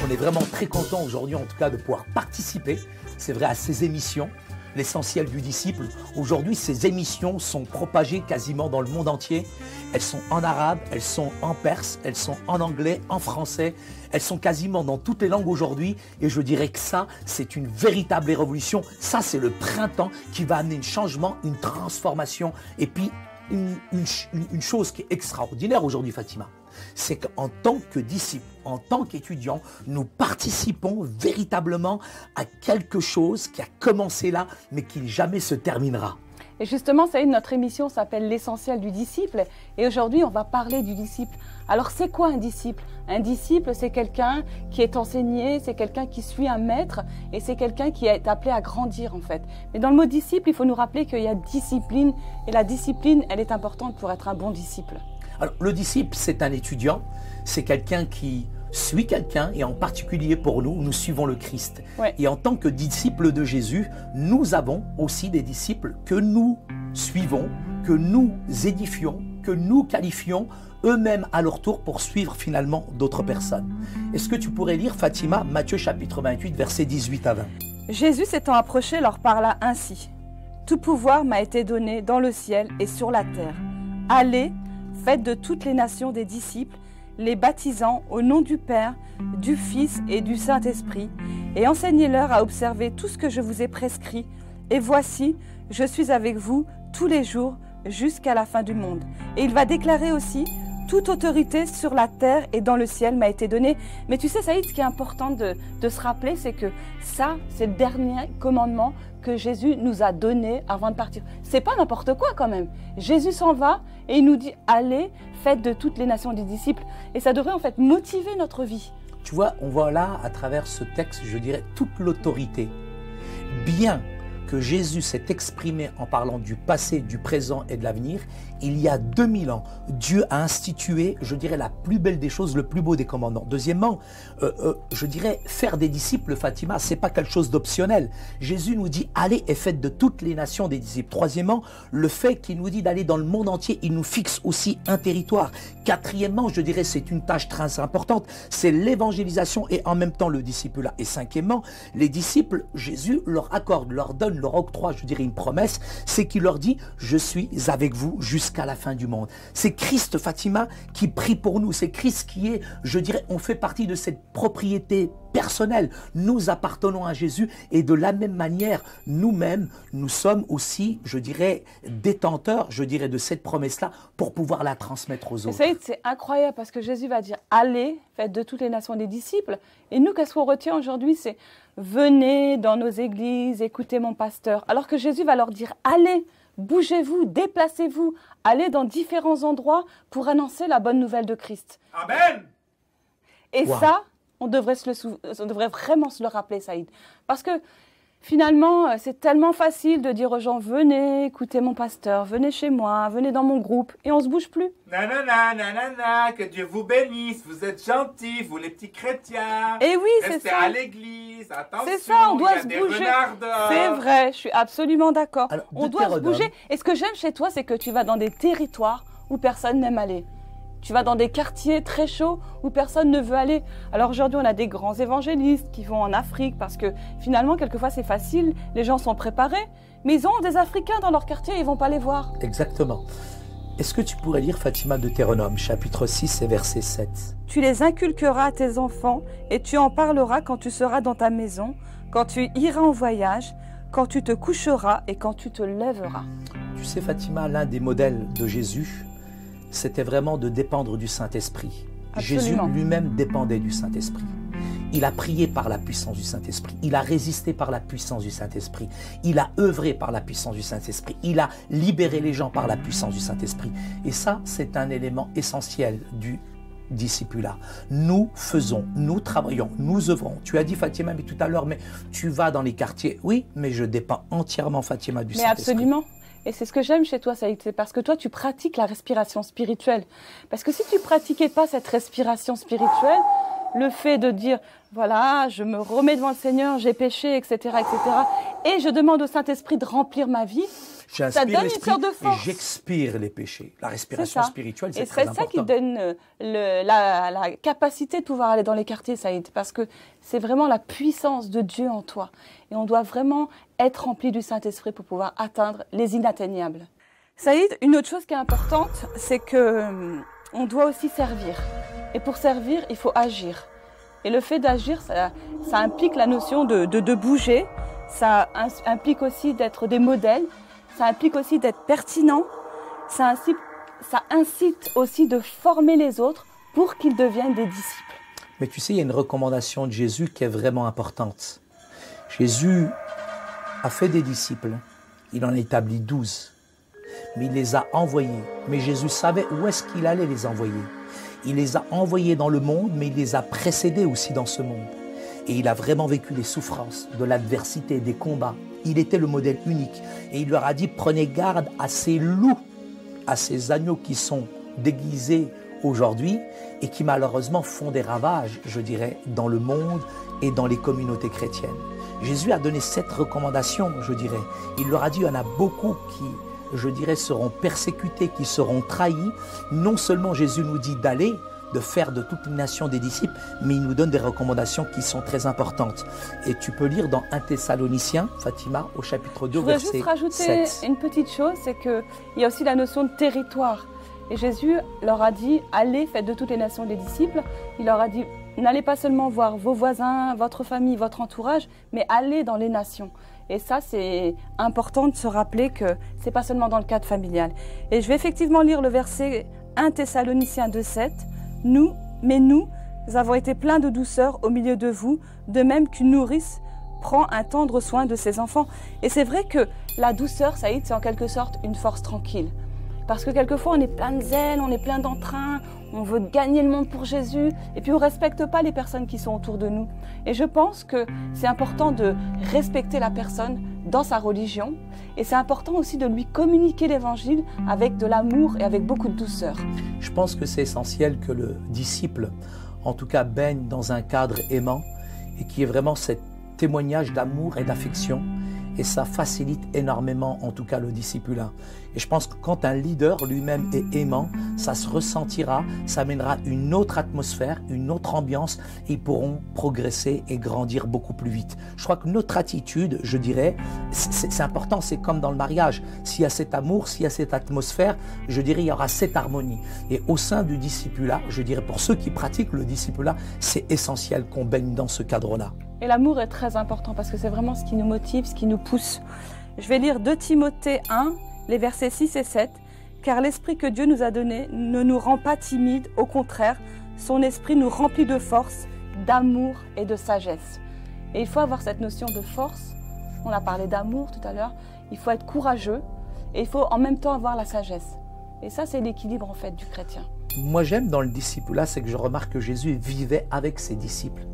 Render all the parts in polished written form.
On est vraiment très content aujourd'hui, en tout cas, de pouvoir participer, c'est vrai, à ces émissions. L'essentiel du disciple. Aujourd'hui, ces émissions sont propagées quasiment dans le monde entier. Elles sont en arabe, elles sont en perse, elles sont en anglais, en français. Elles sont quasiment dans toutes les langues aujourd'hui. Et je dirais que ça, c'est une véritable révolution. Ça, c'est le printemps qui va amener un changement, une transformation. Et puis, une chose qui est extraordinaire aujourd'hui, Fatima, c'est qu'en tant que disciples, en tant qu'étudiants, nous participons véritablement à quelque chose qui a commencé là, mais qui jamais se terminera. Et justement, Saïd, notre émission s'appelle l'essentiel du disciple. Et aujourd'hui, on va parler du disciple. Alors, c'est quoi un disciple? Un disciple, c'est quelqu'un qui est enseigné, c'est quelqu'un qui suit un maître et c'est quelqu'un qui est appelé à grandir, en fait. Mais dans le mot disciple, il faut nous rappeler qu'il y a discipline. Et la discipline, elle est importante pour être un bon disciple. Alors, le disciple, c'est un étudiant, c'est quelqu'un qui suit quelqu'un, et en particulier pour nous, nous suivons le Christ. Ouais. Et en tant que disciples de Jésus, nous avons aussi des disciples que nous suivons, que nous édifions, que nous qualifions eux-mêmes à leur tour pour suivre finalement d'autres personnes. Est-ce que tu pourrais lire, Fatima, Matthieu chapitre 28, versets 18 à 20? Jésus s'étant approché leur parla ainsi. Tout pouvoir m'a été donné dans le ciel et sur la terre. Allez, faites de toutes les nations des disciples, les baptisant au nom du Père, du Fils et du Saint-Esprit, et enseignez-leur à observer tout ce que je vous ai prescrit. Et voici, je suis avec vous tous les jours jusqu'à la fin du monde. Et il va déclarer aussi, toute autorité sur la terre et dans le ciel m'a été donnée. Mais tu sais, Saïd, ce qui est important de se rappeler, c'est que ça, c'est le dernier commandement que Jésus nous a donné avant de partir. C'est pas n'importe quoi quand même. Jésus s'en va et il nous dit, allez, faites de toutes les nations des disciples. Et ça devrait en fait motiver notre vie. Tu vois, on voit là, à travers ce texte, je dirais, toute l'autorité. Bien que Jésus s'est exprimé en parlant du passé, du présent et de l'avenir, il y a 2000 ans, Dieu a institué, je dirais, la plus belle des choses, le plus beau des commandements. Deuxièmement, je dirais, faire des disciples, Fatima, c'est pas quelque chose d'optionnel. Jésus nous dit, allez et faites de toutes les nations des disciples. Troisièmement, le fait qu'il nous dit d'aller dans le monde entier, il nous fixe aussi un territoire. Quatrièmement, je dirais, c'est une tâche très importante, c'est l'évangélisation et en même temps le discipulat. Et cinquièmement, les disciples, Jésus leur accorde, leur donne, leur octroie, je dirais, une promesse, c'est qu'il leur dit, je suis avec vous jusqu'à la fin du monde. C'est Christ, Fatima, qui prie pour nous. C'est Christ qui est, je dirais, on fait partie de cette propriété personnelle. Nous appartenons à Jésus et de la même manière, nous-mêmes, nous sommes aussi, je dirais, détenteurs, je dirais, de cette promesse-là pour pouvoir la transmettre aux autres. C'est incroyable parce que Jésus va dire, allez, faites de toutes les nations des disciples. Et nous, qu'est-ce qu'on retient aujourd'hui? C'est venez dans nos églises, écoutez mon pasteur. Alors que Jésus va leur dire, allez, bougez-vous, déplacez-vous, allez dans différents endroits pour annoncer la bonne nouvelle de Christ. Amen. Et Wow. ça, on devrait vraiment se le rappeler, Saïd. Parce que finalement, c'est tellement facile de dire aux gens, venez écoutez mon pasteur, venez chez moi, venez dans mon groupe, et on ne se bouge plus. Nanana, nanana, que Dieu vous bénisse, vous êtes gentils, vous les petits chrétiens. Et oui, c'est Restez ça. à l'église, attention, C'est ça, on doit il y a se des bouger. renards dehors. C'est vrai, je suis absolument d'accord. Alors, On doit se bouger. Et ce que j'aime chez toi, c'est que tu vas dans des territoires où personne n'aime aller. Tu vas dans des quartiers très chauds où personne ne veut aller. Alors aujourd'hui, on a des grands évangélistes qui vont en Afrique parce que finalement, quelquefois, c'est facile. Les gens sont préparés. Mais ils ont des Africains dans leur quartier et ils ne vont pas les voir. Exactement. Est-ce que tu pourrais lire, Fatima, Deutéronome, chapitre 6 et verset 7? Tu les inculqueras à tes enfants et tu en parleras quand tu seras dans ta maison, quand tu iras en voyage, quand tu te coucheras et quand tu te lèveras. Tu sais, Fatima, l'un des modèles de Jésus, c'était vraiment de dépendre du Saint-Esprit. Jésus Absolument. lui-même dépendait du Saint-Esprit. Il a prié par la puissance du Saint-Esprit. Il a résisté par la puissance du Saint-Esprit. Il a œuvré par la puissance du Saint-Esprit. Il a libéré les gens par la puissance du Saint-Esprit. Et ça, c'est un élément essentiel du discipulat. Nous faisons, nous travaillons, nous œuvrons. Tu as dit, Fatima, mais tout à l'heure, mais tu vas dans les quartiers. Oui, mais je dépends entièrement, Fatima, du Mais Saint-Esprit. absolument. Et c'est ce que j'aime chez toi, Saïd, c'est parce que toi, tu pratiques la respiration spirituelle. Parce que si tu pratiquais pas cette respiration spirituelle, le fait de dire, voilà, je me remets devant le Seigneur, j'ai péché, etc., etc., et je demande au Saint-Esprit de remplir ma vie, J'inspire donne une l'esprit sorte de et force. j'expire les péchés. La respiration ça. spirituelle, c'est Et très c'est ça important. qui donne la capacité de pouvoir aller dans les quartiers, Saïd, parce que c'est vraiment la puissance de Dieu en toi. Et on doit vraiment être rempli du Saint-Esprit pour pouvoir atteindre les inatteignables. Saïd, une autre chose qui est importante, c'est que on doit aussi servir. Et pour servir, il faut agir. Et le fait d'agir, ça implique la notion de bouger, ça implique aussi d'être des modèles, ça implique aussi d'être pertinent, ça incite aussi de former les autres pour qu'ils deviennent des disciples. Mais tu sais, il y a une recommandation de Jésus qui est vraiment importante. Jésus a fait des disciples, il en a établi 12, mais il les a envoyés. Mais Jésus savait où est-ce qu'il allait les envoyer. Il les a envoyés dans le monde, mais il les a précédés aussi dans ce monde. Et il a vraiment vécu les souffrances, de l'adversité, des combats. Il était le modèle unique. Et il leur a dit, prenez garde à ces loups, à ces agneaux qui sont déguisés aujourd'hui et qui malheureusement font des ravages, je dirais, dans le monde et dans les communautés chrétiennes. Jésus a donné cette recommandation, je dirais. Il leur a dit, il y en a beaucoup qui, je dirais, seront persécutés, qui seront trahis. Non seulement Jésus nous dit d'aller, de faire de toutes les nations des disciples, mais il nous donne des recommandations qui sont très importantes. Et tu peux lire dans 1 Thessaloniciens, Fatima, au chapitre 2, verset 7. Je voudrais juste rajouter une petite chose, c'est qu'il y a aussi la notion de territoire. Et Jésus leur a dit, allez, faites de toutes les nations des disciples. Il leur a dit, n'allez pas seulement voir vos voisins, votre famille, votre entourage, mais allez dans les nations. Et ça, c'est important de se rappeler que ce n'est pas seulement dans le cadre familial. Et je vais effectivement lire le verset 1 Thessaloniciens 2,7. Nous avons été pleins de douceur au milieu de vous, de même qu'une nourrice prend un tendre soin de ses enfants. Et c'est vrai que la douceur, Saïd, c'est en quelque sorte une force tranquille. Parce que quelquefois, on est plein de zèle, on est plein d'entrain, on veut gagner le monde pour Jésus, et puis on ne respecte pas les personnes qui sont autour de nous. Et je pense que c'est important de respecter la personne dans sa religion, et c'est important aussi de lui communiquer l'évangile avec de l'amour et avec beaucoup de douceur. Je pense que c'est essentiel que le disciple, en tout cas, baigne dans un cadre aimant, et qui est vraiment ce témoignage d'amour et d'affection. Et ça facilite énormément, en tout cas, le discipulat. Et je pense que quand un leader lui-même est aimant, ça se ressentira, ça amènera une autre atmosphère, une autre ambiance, et ils pourront progresser et grandir beaucoup plus vite. Je crois que notre attitude, je dirais, c'est important, c'est comme dans le mariage. S'il y a cet amour, s'il y a cette atmosphère, je dirais, il y aura cette harmonie. Et au sein du discipulat, je dirais, pour ceux qui pratiquent le discipulat, c'est essentiel qu'on baigne dans ce cadre-là. Et l'amour est très important parce que c'est vraiment ce qui nous motive, ce qui nous pousse. Je vais lire 2 Timothée 1, les versets 6 et 7. « Car l'esprit que Dieu nous a donné ne nous rend pas timides, au contraire, son esprit nous remplit de force, d'amour et de sagesse. » Et il faut avoir cette notion de force. On a parlé d'amour tout à l'heure. Il faut être courageux et il faut en même temps avoir la sagesse. Et ça, c'est l'équilibre en fait du chrétien. Moi, j'aime dans le discipulat, c'est que je remarque que Jésus vivait avec ses disciples.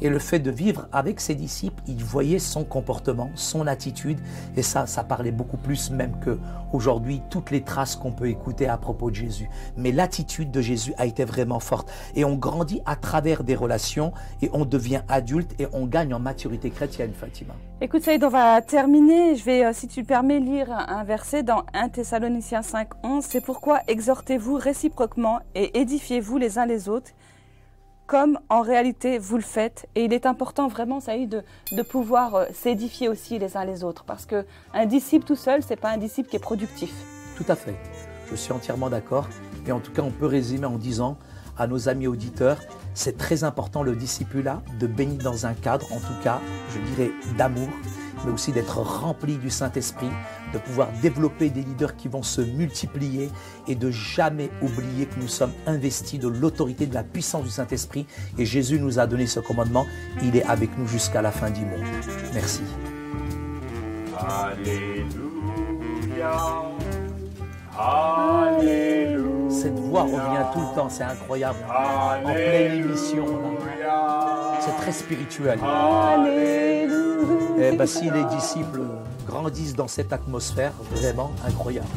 Et le fait de vivre avec ses disciples, il voyait son comportement, son attitude. Et ça parlait beaucoup plus même qu'aujourd'hui, toutes les traces qu'on peut écouter à propos de Jésus. Mais l'attitude de Jésus a été vraiment forte. Et on grandit à travers des relations et on devient adulte et on gagne en maturité chrétienne, Fatima. Écoute Saïd, on va terminer. Je vais, si tu le permets, lire un verset dans 1 Thessaloniciens 5, 11. « C'est pourquoi exhortez-vous réciproquement et édifiez-vous les uns les autres, comme en réalité vous le faites. » Et il est important vraiment, Saïd, de pouvoir s'édifier aussi les uns les autres. Parce qu'un disciple tout seul, ce n'est pas un disciple qui est productif. Tout à fait. Je suis entièrement d'accord. Et en tout cas, on peut résumer en disant à nos amis auditeurs, c'est très important le discipulat, de baigner dans un cadre, en tout cas, je dirais, d'amour, mais aussi d'être rempli du Saint-Esprit, de pouvoir développer des leaders qui vont se multiplier et de jamais oublier que nous sommes investis de l'autorité, de la puissance du Saint-Esprit. Et Jésus nous a donné ce commandement. Il est avec nous jusqu'à la fin du monde. Merci. Alléluia. Alléluia. Cette voix revient tout le temps, c'est incroyable. En pleine émission, c'est très spirituel. Alléluia. Et ben, si les disciples grandissent dans cette atmosphère, vraiment incroyable.